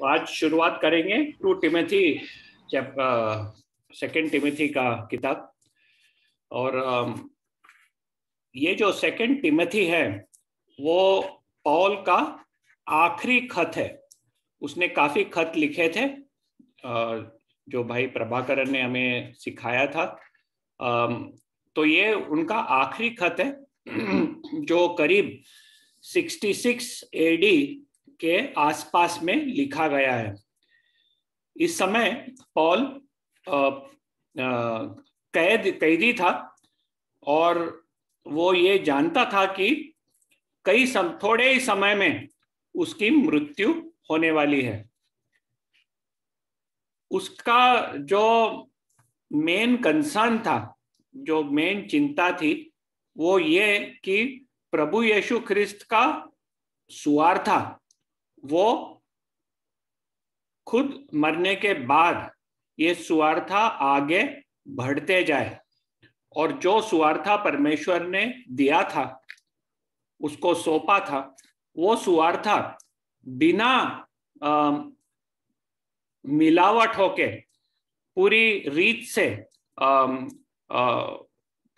आज शुरुआत करेंगे टू टिमोथी सेकेंड टिमोथी का किताब। और ये जो सेकेंड टिमोथी है वो पौल का आखिरी खत है। उसने काफी खत लिखे थे जो भाई प्रभाकरन ने हमें सिखाया था। तो ये उनका आखिरी खत है जो करीब 66 एडी के आसपास में लिखा गया है। इस समय पॉल कैदी था और वो ये जानता था कि थोड़े ही समय में उसकी मृत्यु होने वाली है। उसका जो मेन कंसर्न था, जो मेन चिंता थी, वो ये कि प्रभु यीशु ख्रिस्त का सुवार्ता वो खुद मरने के बाद ये सुवार्ता आगे बढ़ते जाए और जो सुवार्ता परमेश्वर ने दिया था, उसको सौंपा था, वो सुवार्ता बिना मिलावट होके पूरी रीत से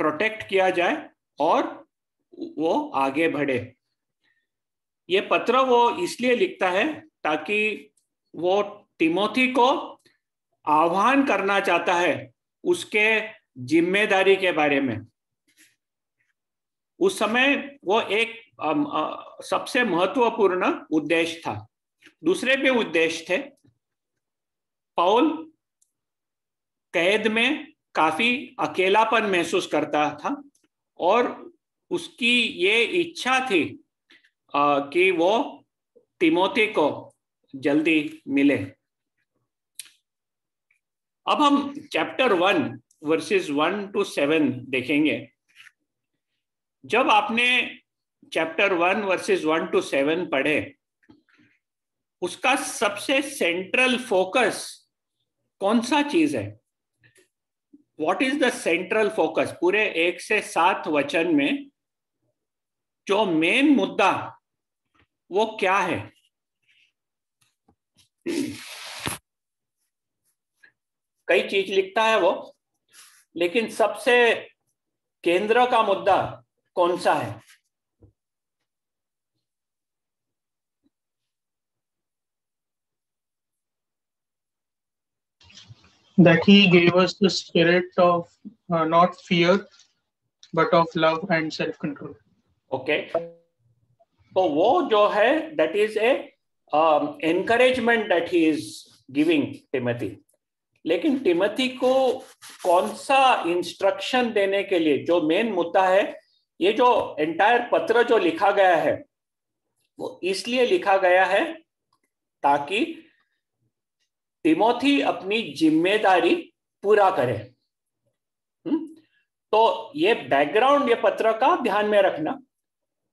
प्रोटेक्ट किया जाए और वो आगे बढ़े। ये पत्र वो इसलिए लिखता है ताकि वो तिमोथी को आह्वान करना चाहता है उसके जिम्मेदारी के बारे में। उस समय वो एक सबसे महत्वपूर्ण उद्देश्य था। दूसरे भी उद्देश्य थे। पौल कैद में काफी अकेलापन महसूस करता था और उसकी ये इच्छा थी कि वो तिमोथी को जल्दी मिले। अब हम चैप्टर 1 वर्सेस 1 to 7 देखेंगे। जब आपने चैप्टर 1 वर्सेस 1 to 7 पढ़े, उसका सबसे सेंट्रल फोकस कौन सा चीज है? What is the central focus? पूरे 1 से 7 वचन में जो मेन मुद्दा वो क्या है? कई चीज लिखता है वो, लेकिन सबसे केंद्र का मुद्दा कौन सा है? That he gave us the spirit of not fear, but of love and self-control. Okay. तो वो जो है that is a encouragement that he is giving Timothy. लेकिन टिमोथी को कौन सा इंस्ट्रक्शन देने के लिए जो मेन मुद्दा है, ये जो एंटायर पत्र जो लिखा गया है वो इसलिए लिखा गया है ताकि तिमोथी अपनी जिम्मेदारी पूरा करे। तो ये बैकग्राउंड ये पत्र का ध्यान में रखना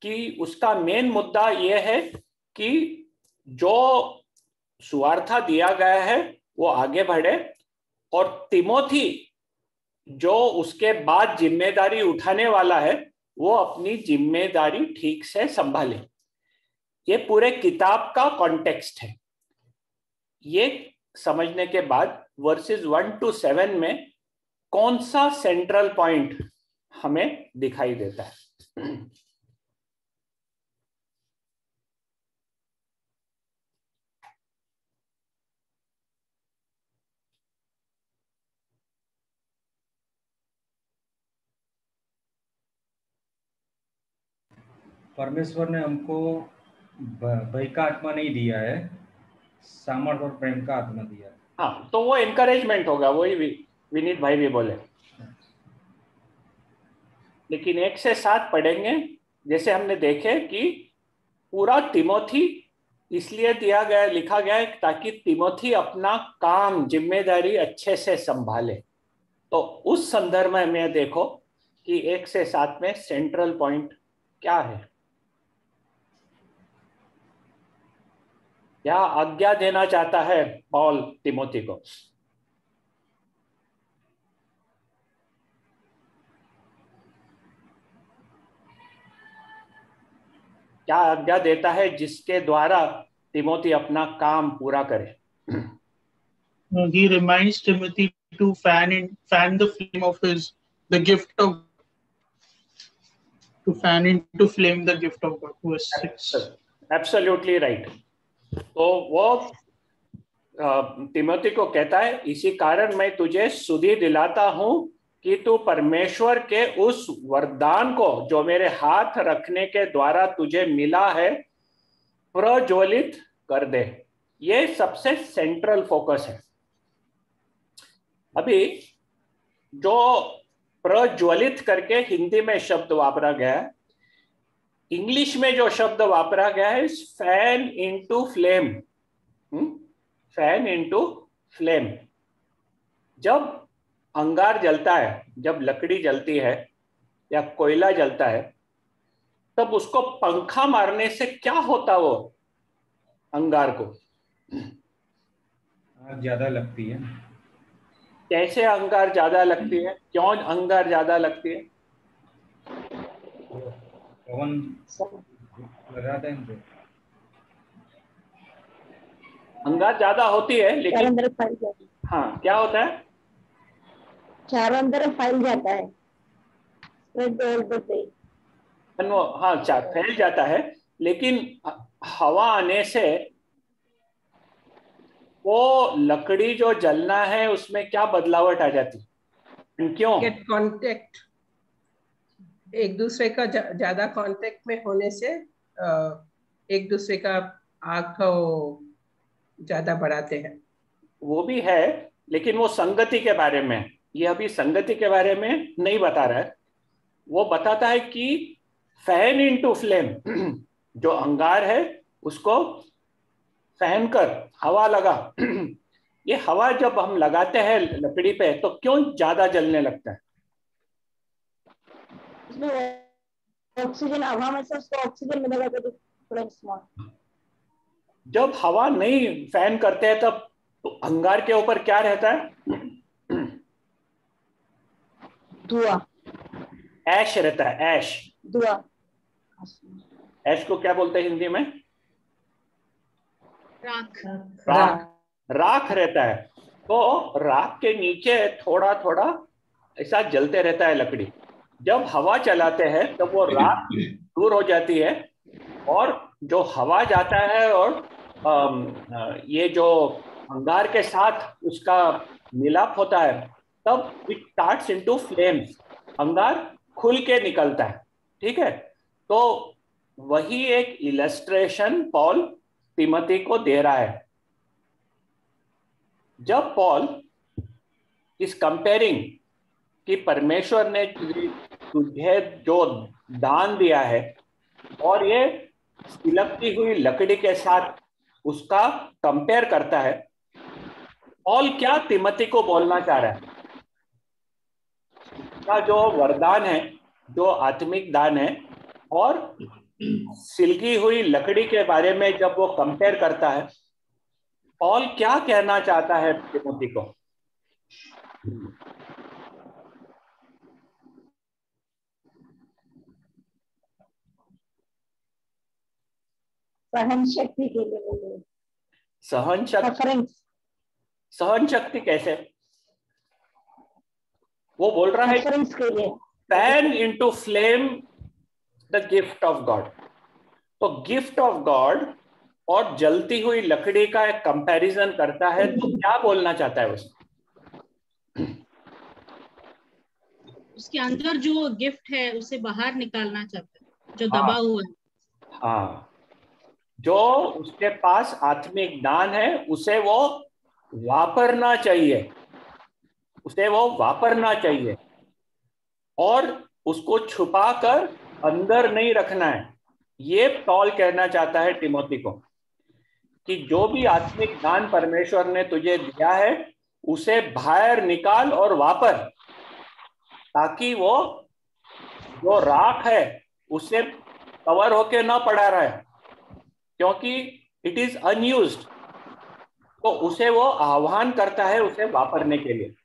कि उसका मेन मुद्दा ये है कि जो सुवार्ता दिया गया है वो आगे बढ़े और तिमोथी जो उसके बाद जिम्मेदारी उठाने वाला है वो अपनी जिम्मेदारी ठीक से संभाले। ये पूरे किताब का कॉन्टेक्स्ट है। ये समझने के बाद वर्सेस 1 to 7 में कौन सा सेंट्रल पॉइंट हमें दिखाई देता है? परमेश्वर ने हमको भय का आत्मा नहीं दिया है, सामर्थ और प्रेम का आत्मा दिया है। हाँ, तो वो एनकरेजमेंट होगा, वही विनीत भाई भी बोले। लेकिन 1 से 7 पढ़ेंगे, जैसे हमने देखे कि पूरा तिमोथी इसलिए दिया गया, लिखा गया है ताकि तिमोथी अपना काम जिम्मेदारी अच्छे से संभाले। तो उस संदर्भ में देखो कि 1 से 7 में सेंट्रल पॉइंट क्या है, क्या आज्ञा देना चाहता है पौल तिमोथी को? क्या आज्ञा देता है जिसके द्वारा तिमोथी अपना काम पूरा करे। He reminds Timothy to fan the flame of the gift of to fan into flame the gift of God. Verse 6. Absolutely right. तो वो तिमोथी को कहता है, इसी कारण मैं तुझे सुधि दिलाता हूं कि तू परमेश्वर के उस वरदान को जो मेरे हाथ रखने के द्वारा तुझे मिला है प्रज्वलित कर दे। ये सबसे सेंट्रल फोकस है। अभी जो प्रज्वलित करके हिंदी में शब्द वापरा गया है, इंग्लिश में जो शब्द वापरा गया है fan into flame. Fan into flame. जब अंगार जलता है, जब लकड़ी जलती है या कोयला जलता है, तब उसको पंखा मारने से क्या होता वो अंगार को? आग ज्यादा लगती है। कैसे अंगार ज्यादा लगती है? क्यों अंगार ज्यादा लगती है? पवन लगाते हैं तो अंगार ज्यादा होती है, लेकिन अंदर फैल जाता है। हाँ, क्या होता है? चारों अंदर फैल जाता है। हाँ, फैल जाता है, लेकिन हवा आने से वो लकड़ी जो जलना है उसमें क्या बदलावट आ जाती? क्यों? गेट कांटेक्ट, एक दूसरे का ज्यादा कांटेक्ट में होने से एक दूसरे का आग को ज्यादा बढ़ाते हैं। वो भी है, लेकिन वो संगति के बारे में, ये अभी संगति के बारे में नहीं बता रहा है। वो बताता है कि फैन इनटू फ्लेम, जो अंगार है उसको फैन कर, हवा लगा। ये हवा जब हम लगाते हैं लकड़ी पे तो क्यों ज्यादा जलने लगता है? ऑक्सीजन हवा में से उसको ऑक्सीजन मिलेगा तो थोड़ा स्मॉल। जब हवा नहीं फैन करते हैं तब तो अंगार के ऊपर क्या रहता है? धुआं, ऐश रहता है। ऐश, धुआं। ऐश को क्या बोलते हैं हिंदी में? राख। राख। राख रहता है। तो राख के नीचे थोड़ा थोड़ा ऐसा जलते रहता है लकड़ी। जब हवा चलाते हैं तब वो राख दूर हो जाती है, और जो हवा जाता है और ये जो अंगार के साथ उसका मिलाप होता है, तब इट स्टार्ट्स इनटू फ्लेम्स। अंगार खुल के निकलता है। ठीक है, तो वही एक इलस्ट्रेशन पॉल तिमोथी को दे रहा है। जब पॉल इस कंपेयरिंग कि परमेश्वर ने तुझे जो दान दिया है और ये सिलकती हुई लकड़ी के साथ उसका कंपेयर करता है, पॉल क्या तिमोथी को बोलना चाह रहा है? उसका जो वरदान है, जो आत्मिक दान है, और सिलकी हुई लकड़ी के बारे में जब वो कंपेयर करता है, पॉल क्या कहना चाहता है तिमोथी को? सहन शक्ति के लिए बोले। सहन शक्ति। सहन शक्ति कैसे? वो बोल रहा है के लिए fan into flame the gift of God. तो गिफ्ट ऑफ गॉड और जलती हुई लकड़ी का एक कंपैरिजन करता है, तो क्या बोलना चाहता है उसमें? उसके अंदर जो गिफ्ट है उसे बाहर निकालना चाहता है, जो दबा हुआ है। हाँ, जो उसके पास आत्मिक दान है उसे वो वापरना चाहिए, उसे वो वापरना चाहिए, और उसको छुपा कर अंदर नहीं रखना है। ये पॉल कहना चाहता है तिमोथी को कि जो भी आत्मिक दान परमेश्वर ने तुझे दिया है उसे बाहर निकाल और वापर, ताकि वो जो राख है उससे कवर होके ना पड़ा रहे, क्योंकि इट इज अनयूज्ड। तो उसे वो आह्वान करता है उसे वापरने के लिए।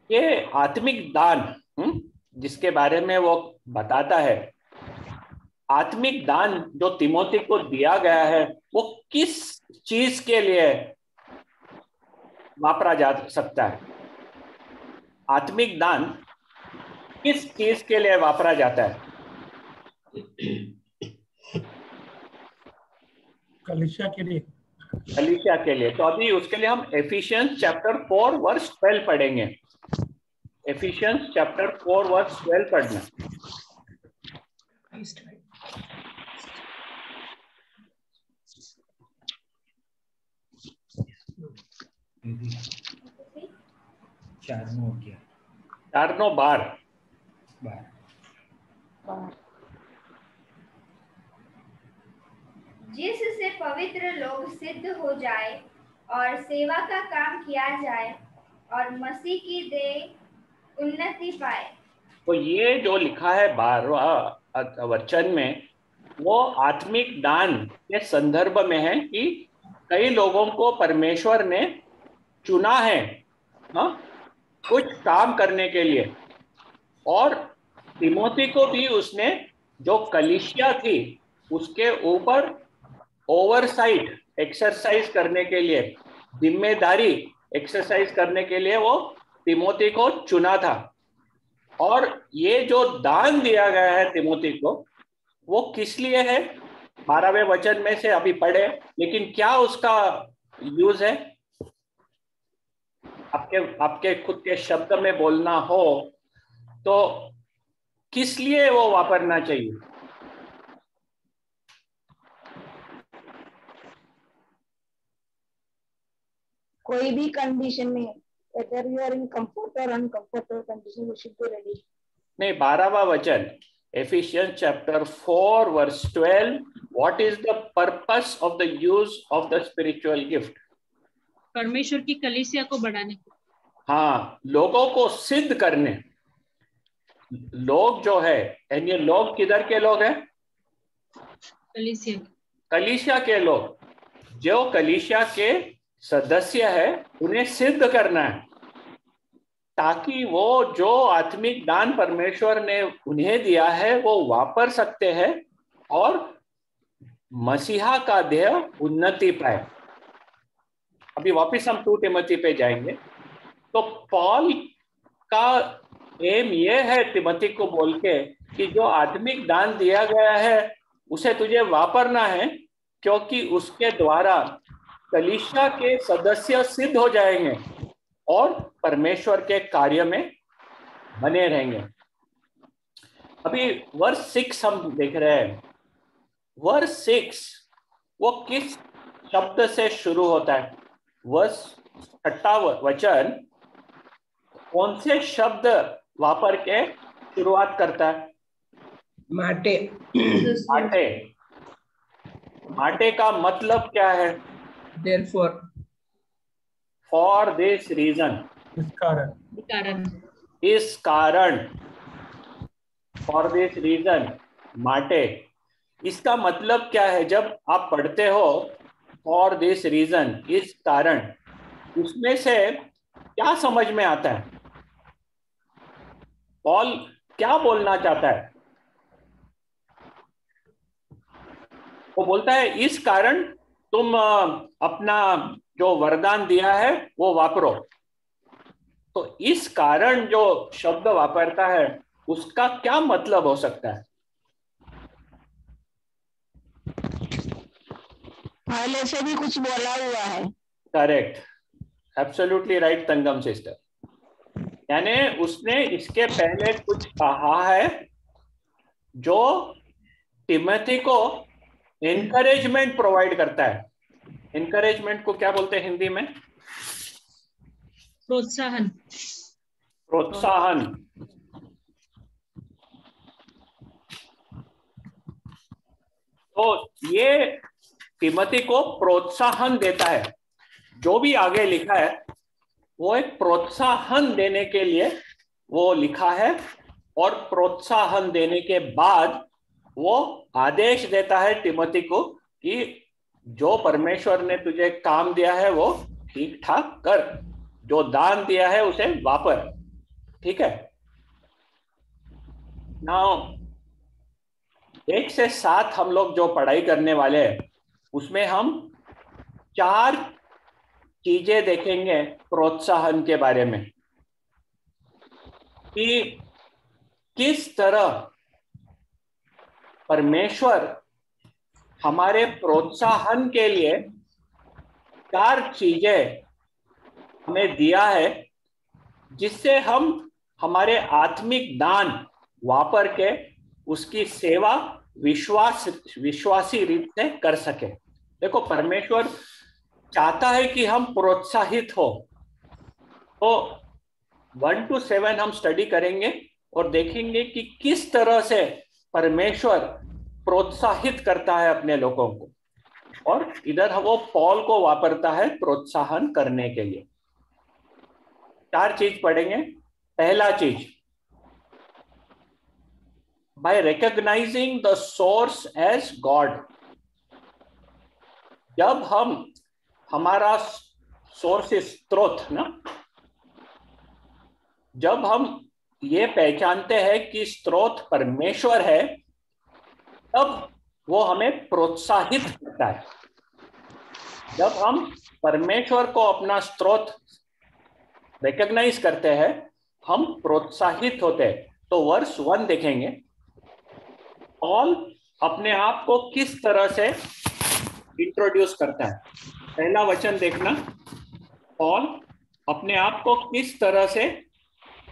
ये आत्मिक दान जिसके बारे में वो बताता है, आत्मिक दान जो तिमोथी को दिया गया है वो किस चीज के लिए वापरा जा सकता है? आत्मिक दान किस चीज के लिए वापरा जाता है? कलीसिया के लिए। कलीसिया के लिए। तो अभी उसके लिए हम एफिशियंस चैप्टर 4 वर्स 12 पढ़ेंगे। एफिशियंस चैप्टर 4 वर्स 12 पढ़ना। चारनों क्या? चारनों बार। जिससे पवित्र लोग सिद्ध हो जाए और सेवा का काम किया जाए और मसीह की देह उन्नति पाए। तो ये जो लिखा है 12वां वचन में वो आत्मिक दान के संदर्भ में है कि कई लोगों को परमेश्वर ने चुना है, हाँ, कुछ काम करने के लिए। और तिमोथी को भी उसने जो कलीसिया थी उसके ऊपर ओवरसाइट एक्सरसाइज करने के लिए, जिम्मेदारी एक्सरसाइज करने के लिए वो तिमोथी को चुना था। और ये जो दान दिया गया है तिमोथी को वो किस लिए है? 12वें वचन में से अभी पढ़े, लेकिन क्या उसका यूज है? आपके खुद के शब्द में बोलना हो तो किस लिए वो वापरना चाहिए? कोई भी कंडीशन में, whether you are in comfort or uncomfortable condition, you should be ready. नहीं, 12वां वचन Ephesians chapter 4 verse 12, what is the purpose of the use of the spiritual gift? परमेश्वर की कलीसिया को बढ़ाने को। हाँ, लोगों को सिद्ध करने। लोग जो है, ये लोग किधर के लोग हैं? कलीसिया। कलीसिया के लोग। जो कलीसिया के सदस्य है उन्हें सिद्ध करना है ताकि वो जो आत्मिक दान परमेश्वर ने उन्हें दिया है वो वापर सकते हैं और मसीहा का देह उन्नति पाए। अभी वापस हम 2 तिमोथी पे जाएंगे। तो पॉल का एम ये है तिमोथी को बोल के कि जो आत्मिक दान दिया गया है उसे तुझे वापरना है, क्योंकि उसके द्वारा कलीसिया के सदस्य सिद्ध हो जाएंगे और परमेश्वर के कार्य में बने रहेंगे। अभी वर्स 6 हम देख रहे हैं। वर्स 6 वो किस शब्द से शुरू होता है? वर्स 6 वचन कौन से शब्द वापर के शुरुआत करता है? माटे। माटे। माटे का मतलब क्या है? Therefore, फॉर दिस रीजन, इस कारण, फॉर दिस रीजन, माटे। इसका मतलब क्या है? जब आप पढ़ते हो फॉर दिस रीजन, इस कारण, उसमें से क्या समझ में आता है? पॉल क्या बोलना चाहता है? वो बोलता है इस कारण तुम अपना जो वरदान दिया है वो वापरो। तो इस कारण जो शब्द वापरता है उसका क्या मतलब हो सकता है? पहले से भी कुछ बोला हुआ है। Correct, absolutely right Thangam sister. यानी उसने इसके पहले कुछ कहा है जो तिमोथी को एनकरेजमेंट प्रोवाइड करता है। एनकरेजमेंट को क्या बोलते हैं हिंदी में? प्रोत्साहन। प्रोत्साहन। तो ये तिमोथी को प्रोत्साहन देता है। जो भी आगे लिखा है वो एक प्रोत्साहन देने के लिए वो लिखा है, और प्रोत्साहन देने के बाद वो आदेश देता है तिमोथी को कि जो परमेश्वर ने तुझे काम दिया है वो ठीक ठाक कर, जो दान दिया है उसे वापर। ठीक है। नाउ 1 से 7 हम लोग जो पढ़ाई करने वाले हैं उसमें हम 4 चीजें देखेंगे प्रोत्साहन के बारे में, कि किस तरह परमेश्वर हमारे प्रोत्साहन के लिए 4 चीजें हमें दिया है, जिससे हम हमारे आत्मिक दान वापर के उसकी सेवा विश्वासी रीत से कर सके। देखो, परमेश्वर चाहता है कि हम प्रोत्साहित हो। तो 1 to 7 हम स्टडी करेंगे और देखेंगे कि किस तरह से परमेश्वर प्रोत्साहित करता है अपने लोगों को, और इधर वो पॉल को वापरता है प्रोत्साहन करने के लिए। 4 चीज पढ़ेंगे। पहला चीज, by recognising the source as God. जब हम हमारा सोर्स स्रोत ना, जब हम ये पहचानते हैं कि स्रोत परमेश्वर है, तब वो हमें प्रोत्साहित करता है। जब हम परमेश्वर को अपना स्रोत रिकॉग्नाइज करते हैं, हम प्रोत्साहित होते हैं। तो वर्स 1 देखेंगे, पॉल अपने आप को किस तरह से इंट्रोड्यूस करता है। पहला वचन देखना, पॉल अपने आप को किस तरह से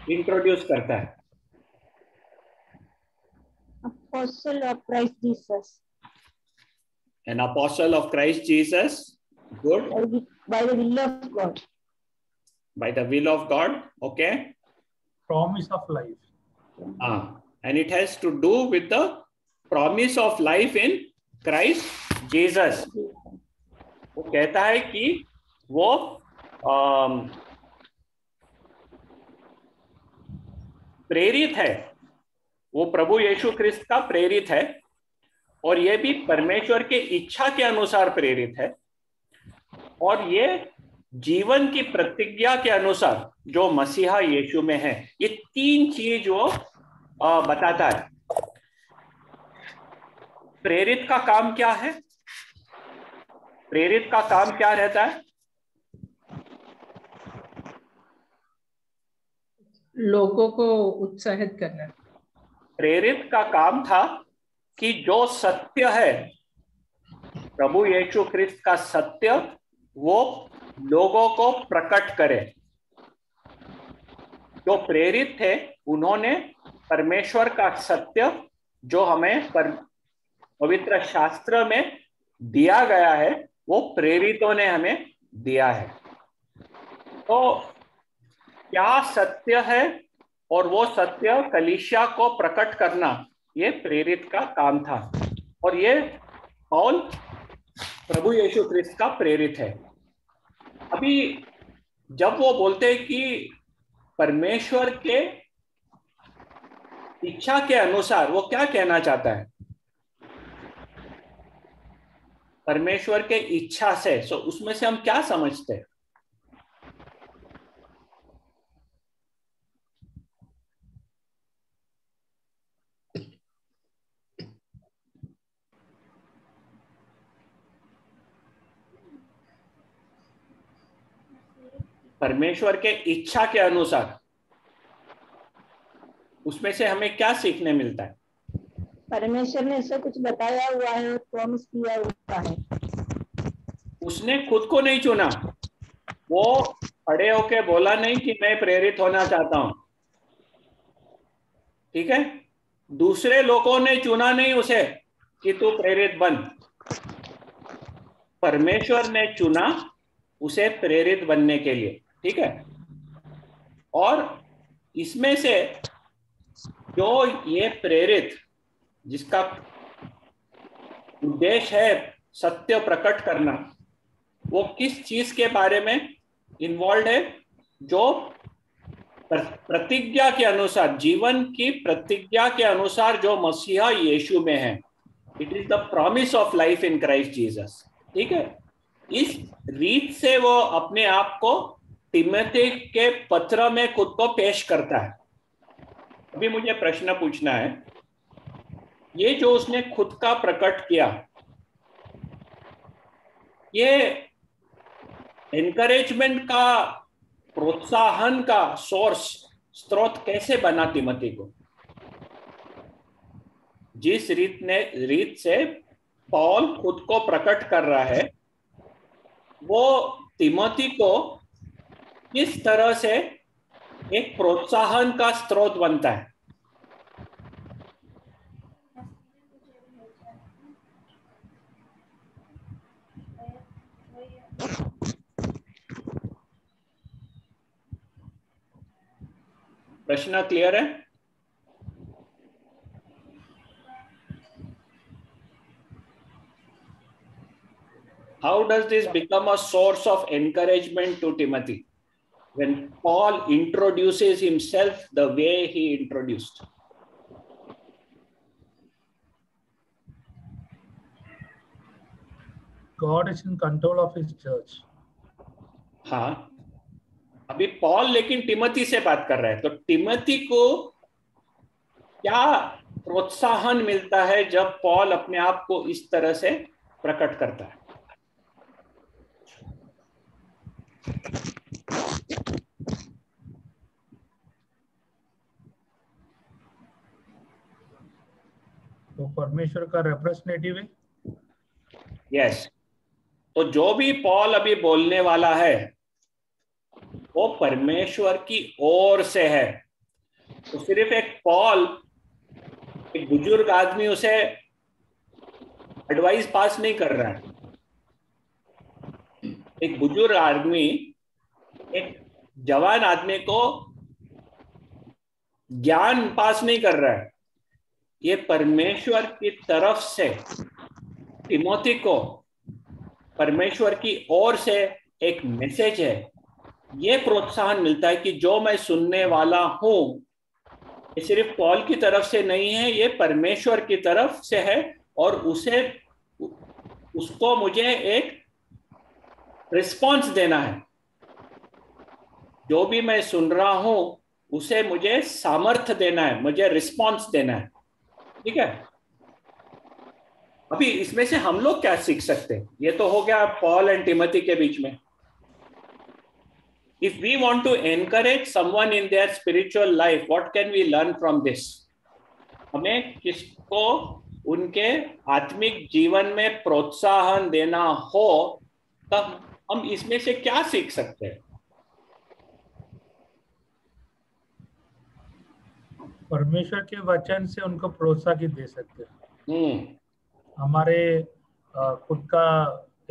इंट्रोड्यूस करता है। Apostle of Christ Jesus. An apostle of Christ Jesus. Good. By the will of God. By the will of God. Okay. Promise of life. And it has to do with the promise of life in Christ Jesus. वो कहता है कि वो प्रेरित है, वो प्रभु यीशु ख्रिस्त का प्रेरित है, और ये भी परमेश्वर के इच्छा के अनुसार प्रेरित है, और ये जीवन की प्रतिज्ञा के अनुसार जो मसीहा यीशु में है। ये 3 चीज वो बताता है। प्रेरित का काम क्या है? प्रेरित का काम क्या रहता है? लोगों को उत्साहित करना। प्रेरित का काम था कि जो सत्य है, प्रभु यीशु ख्रिस्त का सत्य, वो लोगों को प्रकट करे। जो प्रेरित थे, उन्होंने परमेश्वर का सत्य जो हमें पवित्र शास्त्र में दिया गया है, वो प्रेरितों ने हमें दिया है। तो क्या सत्य है, और वो सत्य कलीसिया को प्रकट करना, ये प्रेरित का काम था। और ये पौल प्रभु यीशु ख्रिस्त का प्रेरित है। अभी जब वो बोलते हैं कि परमेश्वर के इच्छा के अनुसार, वो क्या कहना चाहता है? परमेश्वर के इच्छा से, सो उसमें से हम क्या समझते हैं? परमेश्वर के इच्छा के अनुसार, उसमें से हमें क्या सीखने मिलता है? परमेश्वर ने ऐसा कुछ बताया हुआ है और प्रॉमिस किया हुआ है। उसने खुद को नहीं चुना। वो खड़े होके बोला नहीं कि मैं प्रेरित होना चाहता हूं, ठीक है? दूसरे लोगों ने चुना नहीं उसे कि तू प्रेरित बन। परमेश्वर ने चुना उसे प्रेरित बनने के लिए, ठीक है? और इसमें से जो ये प्रेरित, जिसका उद्देश्य है सत्य प्रकट करना, वो किस चीज के बारे में इन्वॉल्व है? जो प्रतिज्ञा के अनुसार, जीवन की प्रतिज्ञा के अनुसार जो मसीहा यीशु में है। It is the promise of life in Christ Jesus, ठीक है? इस रीत से वो अपने आप को तिमोथी के पत्र में खुद को पेश करता है। अभी मुझे प्रश्न पूछना है ये जो उसने खुद का प्रकट किया, ये एनकरेजमेंट का, प्रोत्साहन का स्रोत कैसे बना तिमोथी को? जिस रीत से पौल खुद को प्रकट कर रहा है, वो तिमोथी को किस तरह से एक प्रोत्साहन का स्रोत बनता है? प्रश्न क्लियर है? How does this become a source of encouragement to Timothy when Paul introduces himself the way he introduced? God is in control of his church. हाँ, अभी पॉल लेकिन टिमोथी से बात कर रहा है, तो टिमोथी को क्या प्रोत्साहन मिलता है जब पॉल अपने आप को इस तरह से प्रकट करता है? तो परमेश्वर का रिप्रेजेंटेटिव है। यस, तो जो भी पॉल अभी बोलने वाला है वो परमेश्वर की ओर से है। तो सिर्फ एक पॉल, एक बुजुर्ग आदमी उसे एडवाइस पास नहीं कर रहा है। एक बुजुर्ग आदमी एक जवान आदमी को ज्ञान पास नहीं कर रहा है। ये परमेश्वर की तरफ से तिमोथी को परमेश्वर की ओर से एक मैसेज है। ये प्रोत्साहन मिलता है कि जो मैं सुनने वाला हूं, ये सिर्फ पॉल की तरफ से नहीं है, ये परमेश्वर की तरफ से है, और उसको मुझे एक रिस्पॉन्स देना है। जो भी मैं सुन रहा हूं उसे मुझे सामर्थ्य देना है, मुझे रिस्पॉन्स देना है। ठीक है, अभी इसमें से हम लोग क्या सीख सकते हैं? ये तो हो गया पॉल एंड टिमोथी के बीच में। If we want to encourage someone in their spiritual life, what can we learn from this? हमें किसको उनके आत्मिक जीवन में प्रोत्साहन देना हो, तब हम इसमें से क्या सीख सकते हैं? परमेश्वर के वचन से उनको प्रोत्साहन दे सकते हैं। हमारे खुद का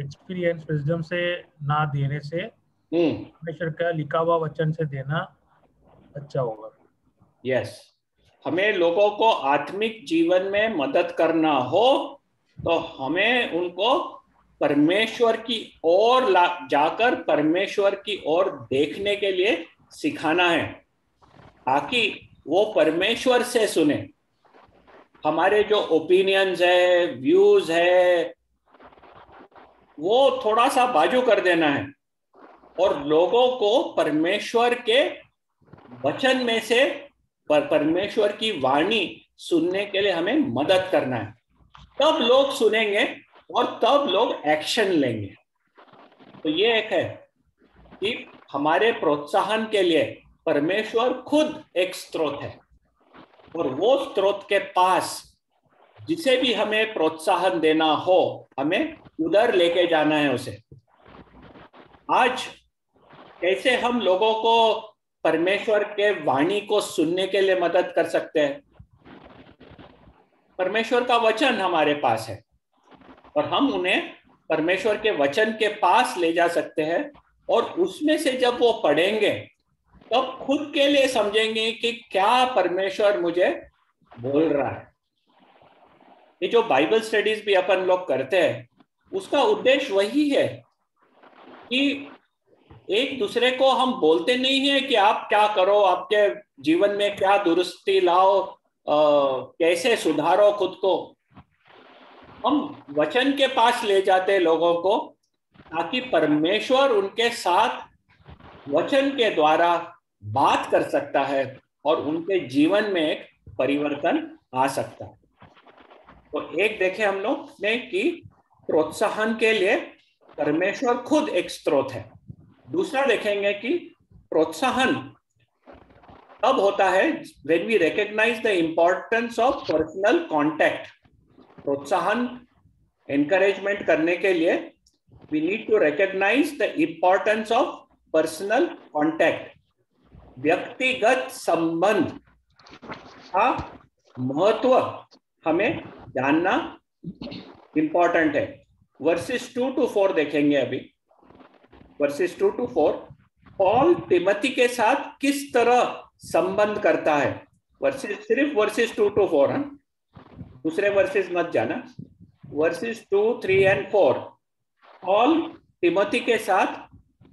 एक्सपीरियंस विजडम से ना देने से परमेश्वर का लिखा हुआ वचन से देना अच्छा होगा। यस, हमें लोगों को आत्मिक जीवन में मदद करना हो तो हमें उनको परमेश्वर की ओर जाकर परमेश्वर की ओर देखने के लिए सिखाना है, ताकि वो परमेश्वर से सुने। हमारे जो ओपिनियंस है, व्यूज है, वो थोड़ा सा बाजू कर देना है और लोगों को परमेश्वर के वचन में से परमेश्वर की वाणी सुनने के लिए हमें मदद करना है। तब लोग सुनेंगे और तब लोग एक्शन लेंगे। तो ये एक है कि हमारे प्रोत्साहन के लिए परमेश्वर खुद एक स्रोत है, और वो स्रोत के पास जिसे भी हमें प्रोत्साहन देना हो, हमें उधर लेके जाना है उसे। आज कैसे हम लोगों को परमेश्वर के वाणी को सुनने के लिए मदद कर सकते हैं? परमेश्वर का वचन हमारे पास है और हम उन्हें परमेश्वर के वचन के पास ले जा सकते हैं, और उसमें से जब वो पढ़ेंगे तब खुद के लिए समझेंगे कि क्या परमेश्वर मुझे बोल रहा है। ये जो बाइबल स्टडीज भी अपन लोग करते हैं, उसका उद्देश्य वही है कि एक दूसरे को हम बोलते नहीं है कि आप क्या करो, आपके जीवन में क्या दुरुस्ती लाओ, कैसे सुधारो खुद को। हम वचन के पास ले जाते हैं लोगों को, ताकि परमेश्वर उनके साथ वचन के द्वारा बात कर सकता है और उनके जीवन में एक परिवर्तन आ सकता है। तो एक देखे हम लोग ने कि प्रोत्साहन के लिए परमेश्वर खुद एक स्रोत है। दूसरा देखेंगे कि प्रोत्साहन तब होता है when we recognize the importance of personal contact। प्रोत्साहन encouragement करने के लिए we need to recognize the importance of personal contact। व्यक्तिगत संबंध का महत्व हमें जानना इंपॉर्टेंट है। वर्सेस 2 to 4 देखेंगे अभी। वर्सेस 2 to 4 पॉल तिमोथी के साथ किस तरह संबंध करता है। सिर्फ वर्सेस 2 to 4, दूसरे वर्सेस मत जाना। वर्सेस 2, 3 and 4 पॉल तिमोथी के साथ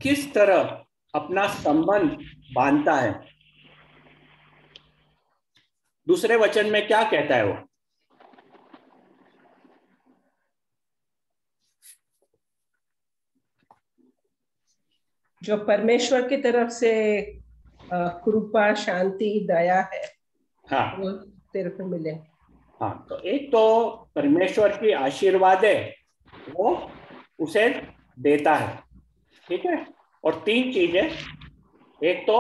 किस तरह अपना संबंध बांधता है। दूसरे वचन में क्या कहता है वो? जो परमेश्वर की तरफ से कृपा, शांति, दया है, हाँ, वो तेरे को मिले। हाँ, तो एक तो परमेश्वर की आशीर्वाद है वो उसे देता है, ठीक है। और 3 चीजें, एक तो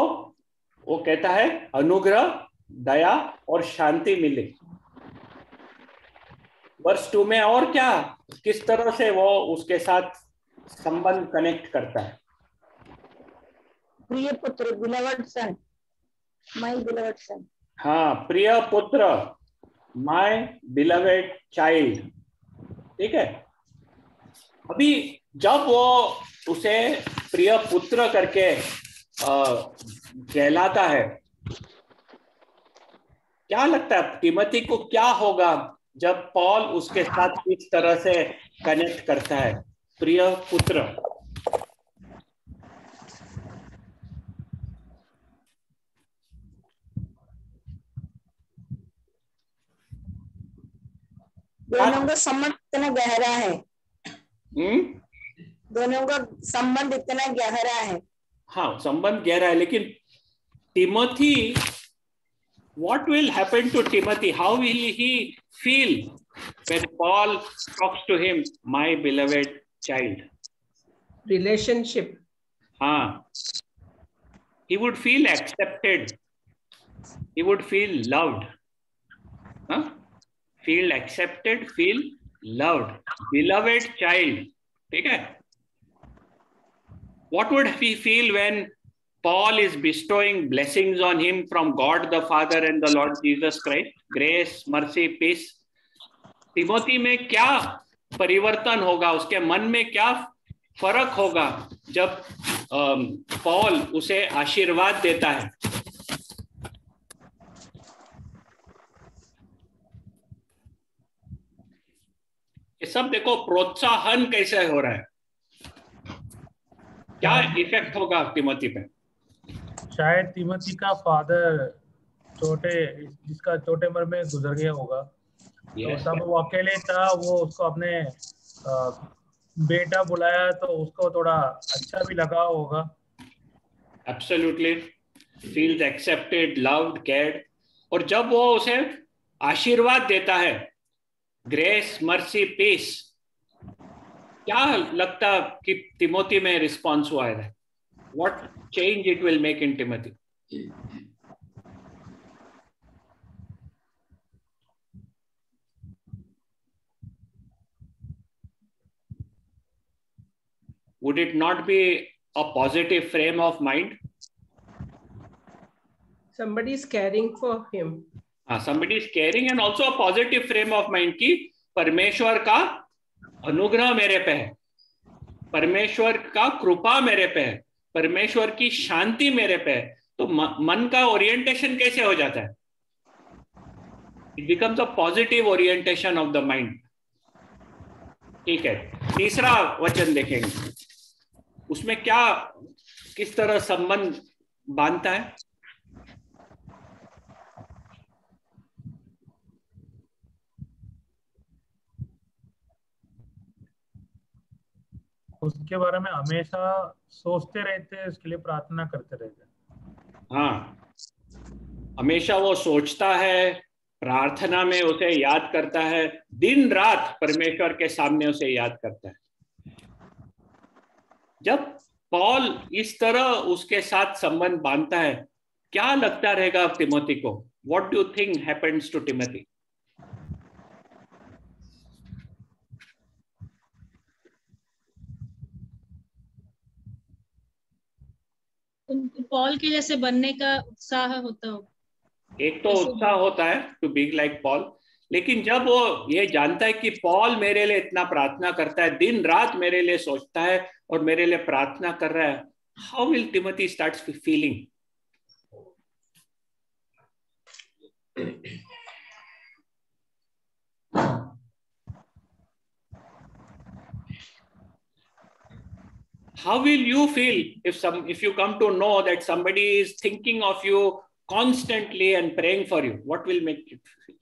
वो कहता है अनुग्रह, दया और शांति मिले। वर्ष 2 में और क्या, किस तरह से वो उसके साथ संबंध कनेक्ट करता है। प्रिय पुत्र, beloved son, my beloved son। हाँ, प्रिय पुत्र, my beloved child, ठीक है। अभी जब वो उसे प्रिय पुत्र करके कहलाता है, क्या लगता है तिमोथी को क्या होगा जब पॉल उसके साथ इस तरह से कनेक्ट करता है, प्रिय पुत्र? दोनों का संबंध इतना गहरा है। दोनों का संबंध इतना गहरा है। हाँ, संबंध गहरा है, लेकिन Timothy, what will happen to Timothy? How will he feel when Paul talks to him, my beloved child? Relationship. हाँ, he would feel accepted. He would feel loved. Huh? Feel accepted, feel loved. Beloved child. ठीक है? What would he feel when Paul is bestowing blessings on him from God the Father and the Lord Jesus Christ? Grace, mercy, peace. Timothy में क्या परिवर्तन होगा, उसके मन में क्या फर्क होगा जब पॉल उसे आशीर्वाद देता है? ये सब देखो, प्रोत्साहन कैसे हो रहा है, क्या इफेक्ट होगा तिमोथी पे? शायद तिमोथी का फादर जिसका छोटे उम्र में गुजर गया होगा, तो तब वो अकेले था, वो उसको अपने बेटा बुलाया तो उसको थोड़ा अच्छा भी लगा होगा। Absolutely, feels accepted, loved, cared। और जब वो उसे आशीर्वाद देता है, ग्रेस, मर्सी, पीस, क्या लगता कि तिमोथी में रिस्पॉन्स हुआ है? What change it will make in Timothy? Would it not be a positive frame of mind? Somebody is caring for him. Somebody is caring, and also a positive frame of mind कि परमेश्वर का अनुग्रह मेरे पे है, परमेश्वर का कृपा मेरे पे है, परमेश्वर की शांति मेरे पे है। तो मन का ओरिएंटेशन कैसे हो जाता है? It becomes a positive orientation of the mind। ठीक है, तीसरा वचन देखेंगे, उसमें क्या, किस तरह संबंध बांधता है? उसके बारे में हमेशा सोचते रहते, उसके लिए प्रार्थना करते रहते। हाँ, हमेशा वो सोचता है, प्रार्थना में उसे याद करता है, दिन रात परमेश्वर के सामने उसे याद करता है। जब पॉल इस तरह उसके साथ संबंध बांधता है, क्या लगता रहेगा तिमोथी को? What do you think happens to Timothy? Paul के जैसे बनने का उत्साह होता हो। एक तो उत्साह होता है टू बी लाइक पॉल, लेकिन जब वो ये जानता है कि पॉल मेरे लिए इतना प्रार्थना करता है, दिन रात मेरे लिए सोचता है और मेरे लिए प्रार्थना कर रहा है, how will Timothy starts feeling? How will you feel if you come to know that somebody is thinking of you constantly and praying for you? What will make you feel?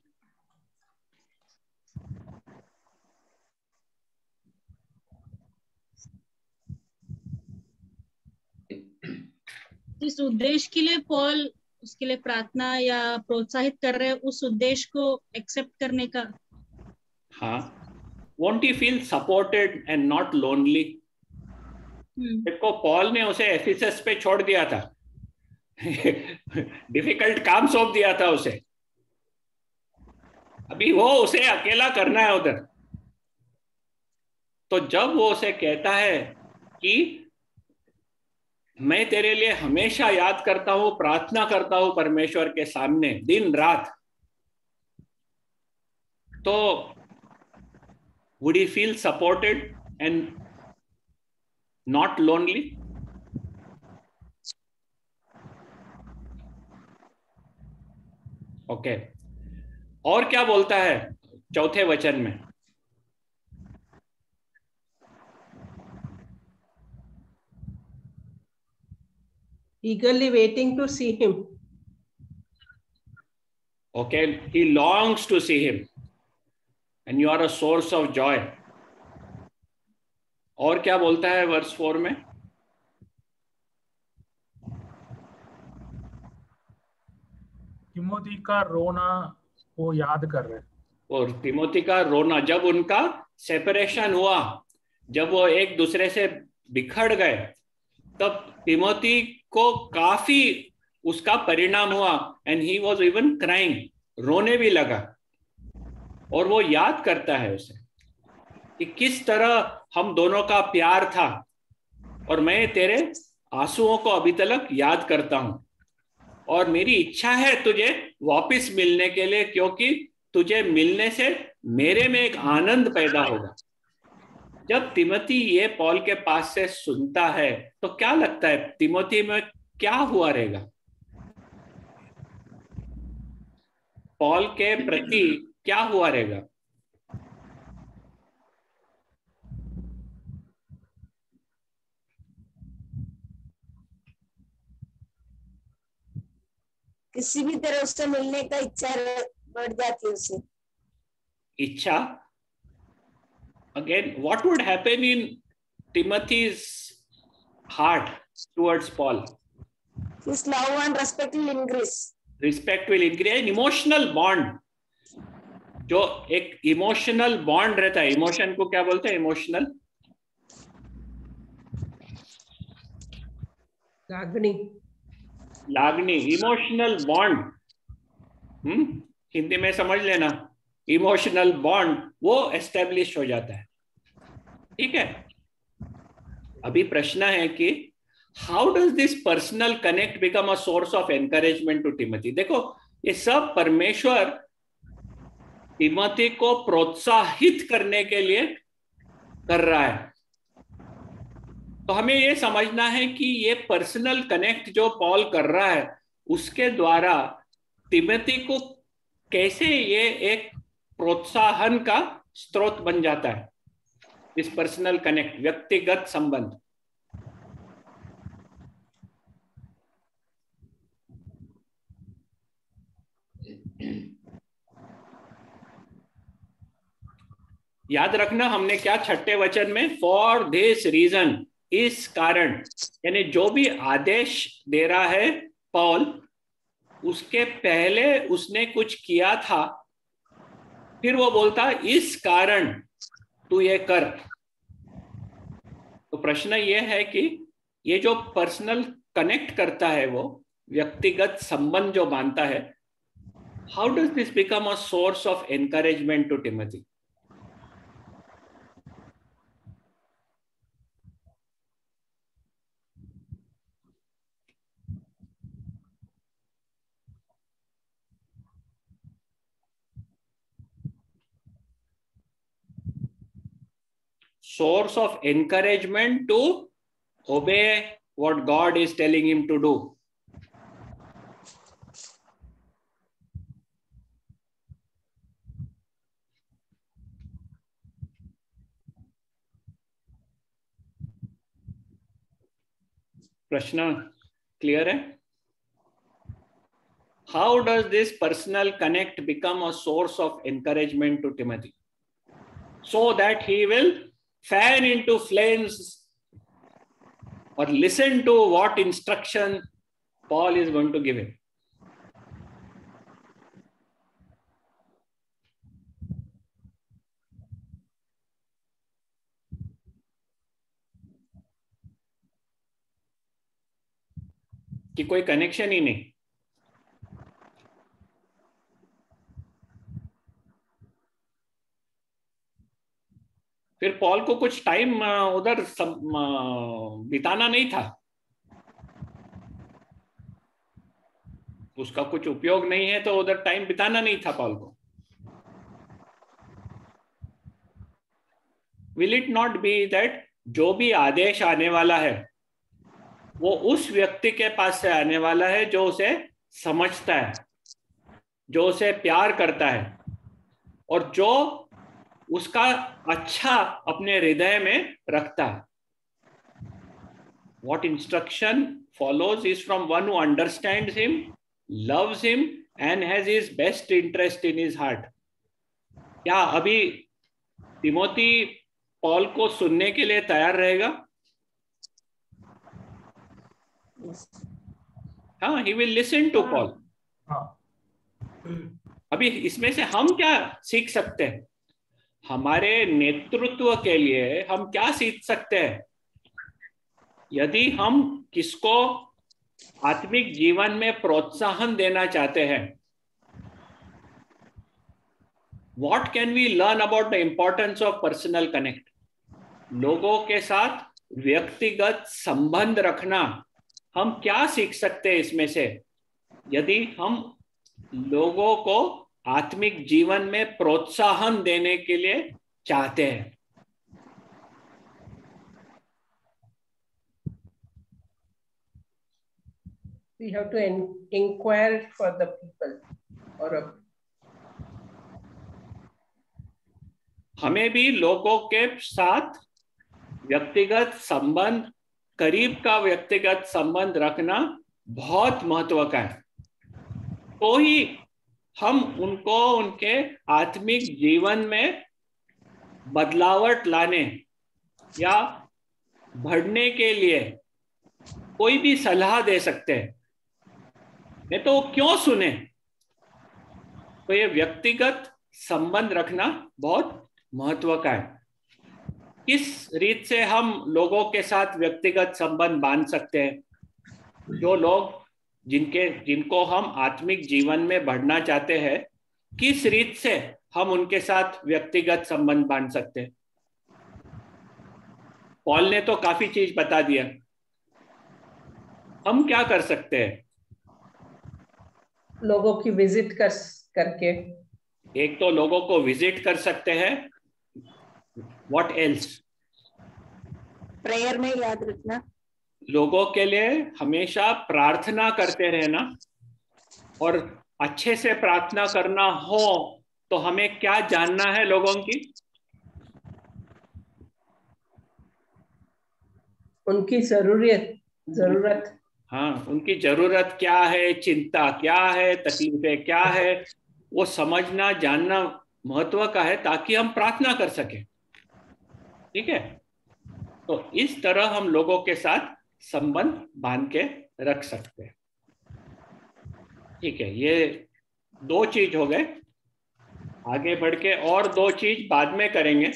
इस उद्देश्य के लिए पॉल उसके लिए प्रार्थना या प्रोत्साहित कर रहे हैं, उस उद्देश्य को एक्सेप्ट करने का। हाँ, won't he feel supported and not lonely? देखो, पॉल ने उसे एफिसस पे छोड़ दिया था, डिफिकल्ट काम सौंप दिया था उसे, अभी वो उसे अकेला करना है उधर। तो जब वो उसे कहता है कि मैं तेरे लिए हमेशा याद करता हूं, प्रार्थना करता हूं परमेश्वर के सामने दिन रात, तो would he feel supported and not lonely? Okay, और क्या बोलता है चौथे वचन में? Eagerly waiting to see him. Okay, he longs to see him and you are a source of joy. और क्या बोलता है वर्स 4 में? तिमोथी का रोना वो याद कर रहे हैं। और तिमोथी का रोना, जब उनका सेपरेशन हुआ, जब वो एक दूसरे से बिखर गए, तब तिमोथी को काफी उसका परिणाम हुआ and he was even crying, रोने भी लगा। और वो याद करता है उसे कि किस तरह हम दोनों का प्यार था, और मैं तेरे आंसुओं को अभी तक याद करता हूं, और मेरी इच्छा है तुझे वापस मिलने के लिए, क्योंकि तुझे मिलने से मेरे में एक आनंद पैदा होगा। जब तिमोथी ये पॉल के पास से सुनता है तो क्या लगता है तिमोथी में क्या हुआ रहेगा? पॉल के प्रति क्या हुआ रहेगा? किसी भी तरह उससे मिलने का इच्छा बढ़ जाती है उसे। इच्छा? Again, what would happen in Timothy's heart towards Paul? His love and respect will increase. Respect will increase. An emotional bond, जो एक इमोशनल बॉन्ड रहता है, इमोशन को क्या बोलते हैं? इमोशनल लागनी, इमोशनल बॉन्ड, हिंदी में समझ लेना, इमोशनल बॉन्ड वो एस्टेब्लिश हो जाता है। ठीक है, अभी प्रश्न है कि how does this personal connect become a source of encouragement to Timothy? देखो, ये सब परमेश्वर तिमोथी को प्रोत्साहित करने के लिए कर रहा है। तो हमें ये समझना है कि ये पर्सनल कनेक्ट जो पॉल कर रहा है, उसके द्वारा तिमोथी को कैसे ये एक प्रोत्साहन का स्रोत बन जाता है, इस पर्सनल कनेक्ट, व्यक्तिगत संबंध। याद रखना हमने क्या छठे वचन में, फॉर दिस रीजन, इस कारण, यानी जो भी आदेश दे रहा है पॉल, उसके पहले उसने कुछ किया था, फिर वो बोलता इस कारण तू ये कर। तो प्रश्न ये है कि ये जो पर्सनल कनेक्ट करता है, वो व्यक्तिगत संबंध जो मानता है, how does this become a source of encouragement to Timothy? Source of encouragement to obey what God is telling him to do. प्रश्न क्लियर है? How does this personal connect become a source of encouragement to Timothy, so that he will fan into flames or listen to what instruction Paul is going to give him? कि कोई connection ही नहीं। फिर Paul को कुछ time उधर बिताना नहीं था, उसका कुछ उपयोग नहीं है तो उधर टाइम बिताना नहीं था पॉल को। Will it not be that जो भी आदेश आने वाला है वो उस व्यक्ति के पास से आने वाला है जो उसे समझता है, जो उसे प्यार करता है, और जो उसका अच्छा अपने हृदय में रखता है। What instruction follows is from one who understands him, loves him and has his best interest in his heart. क्या अभी तिमोथी पॉल को सुनने के लिए तैयार रहेगा? हाँ, he will listen to Paul. अभी इसमें से हम क्या सीख सकते हैं? हमारे नेतृत्व के लिए हम क्या सीख सकते हैं? यदि हम किसको आत्मिक जीवन में प्रोत्साहन देना चाहते हैं, what can we learn about the importance of personal connect? लोगों के साथ व्यक्तिगत संबंध रखना हम क्या सीख सकते हैं इसमें से, यदि हम लोगों को आत्मिक जीवन में प्रोत्साहन देने के लिए चाहते हैं? We have to inquire for the people, or हमें भी लोगों के साथ व्यक्तिगत संबंध, करीब का व्यक्तिगत संबंध रखना बहुत महत्व का है। तो ही हम उनको उनके आत्मिक जीवन में बदलावट लाने या बढ़ने के लिए कोई भी सलाह दे सकते हैं। नहीं तो क्यों सुने? तो ये व्यक्तिगत संबंध रखना बहुत महत्व का है। किस रीत से हम लोगों के साथ व्यक्तिगत संबंध बांध सकते हैं? जो लोग जिनको हम आत्मिक जीवन में बढ़ना चाहते हैं, किस रीत से हम उनके साथ व्यक्तिगत संबंध बांध सकते हैं? पॉल ने तो काफी चीज बता दिया। हम क्या कर सकते हैं? लोगों की विजिट करके। एक तो लोगों को विजिट कर सकते हैं। What else? प्रेयर में याद रखना, लोगों के लिए हमेशा प्रार्थना करते रहना, और अच्छे से प्रार्थना करना हो तो हमें क्या जानना है लोगों की? उनकी जरूरत। हाँ, उनकी जरूरत क्या है, चिंता क्या है, तकलीफें क्या है, वो समझना जानना महत्व का है, ताकि हम प्रार्थना कर सकें। ठीक है? तो इस तरह हम लोगों के साथ संबंध बांध के रख सकते हैं। ठीक है, ये 2 चीज हो गए। आगे बढ़ के और 2 चीज बाद में करेंगे।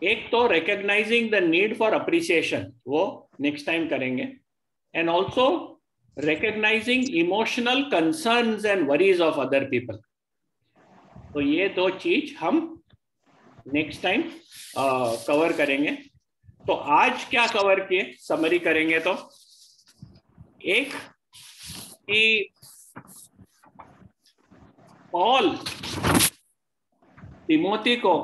एक तो recognising the need for appreciation, वो नेक्स्ट टाइम करेंगे, and also recognising emotional concerns and worries of other people. तो ये 2 चीज हम नेक्स्ट टाइम कवर करेंगे। तो आज क्या कवर किए, समरी करेंगे तो एक कि पॉल तिमोथी को,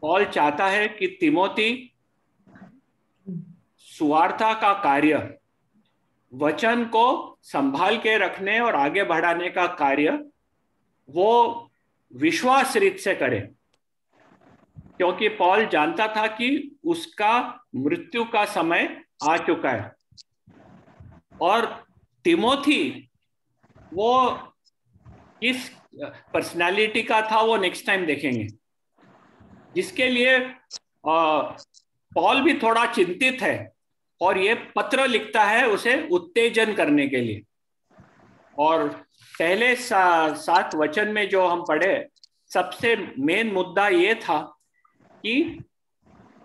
पॉल चाहता है कि तिमोथी सुवार्ता का कार्य, वचन को संभाल के रखने और आगे बढ़ाने का कार्य वो विश्वास रीत से करे, क्योंकि पॉल जानता था कि उसका मृत्यु का समय आ चुका है। और तिमोथी वो किस पर्सनालिटी का था वो नेक्स्ट टाइम देखेंगे, जिसके लिए पॉल भी थोड़ा चिंतित है और ये पत्र लिखता है उसे उत्तेजन करने के लिए। और पहले 7 वचन में जो हम पढ़े, सबसे मेन मुद्दा ये था कि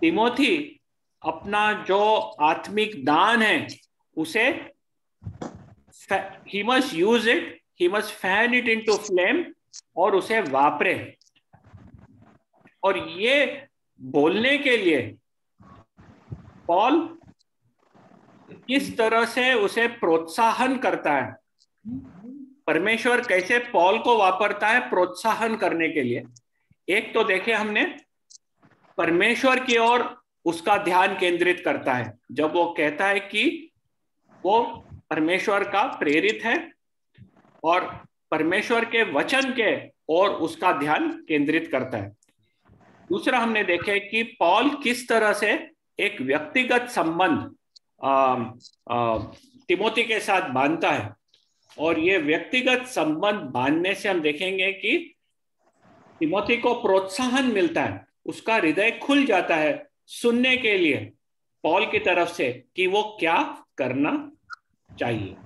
तिमोथी अपना जो आत्मिक दान है उसे he must use it, he must fan it into flame, और उसे वापरे। और ये बोलने के लिए पॉल किस तरह से उसे प्रोत्साहन करता है, परमेश्वर कैसे पॉल को वापरता है प्रोत्साहन करने के लिए। एक तो देखे हमने, परमेश्वर की ओर उसका ध्यान केंद्रित करता है, जब वो कहता है कि वो परमेश्वर का प्रेरित है और परमेश्वर के वचन के ओर उसका ध्यान केंद्रित करता है। दूसरा हमने देखे कि पॉल किस तरह से एक व्यक्तिगत संबंध तिमोथी के साथ बांधता है, और ये व्यक्तिगत संबंध बांधने से हम देखेंगे कि तिमोथी को प्रोत्साहन मिलता है, उसका हृदय खुल जाता है सुनने के लिए पॉल की तरफ से कि वो क्या करना चाहिए।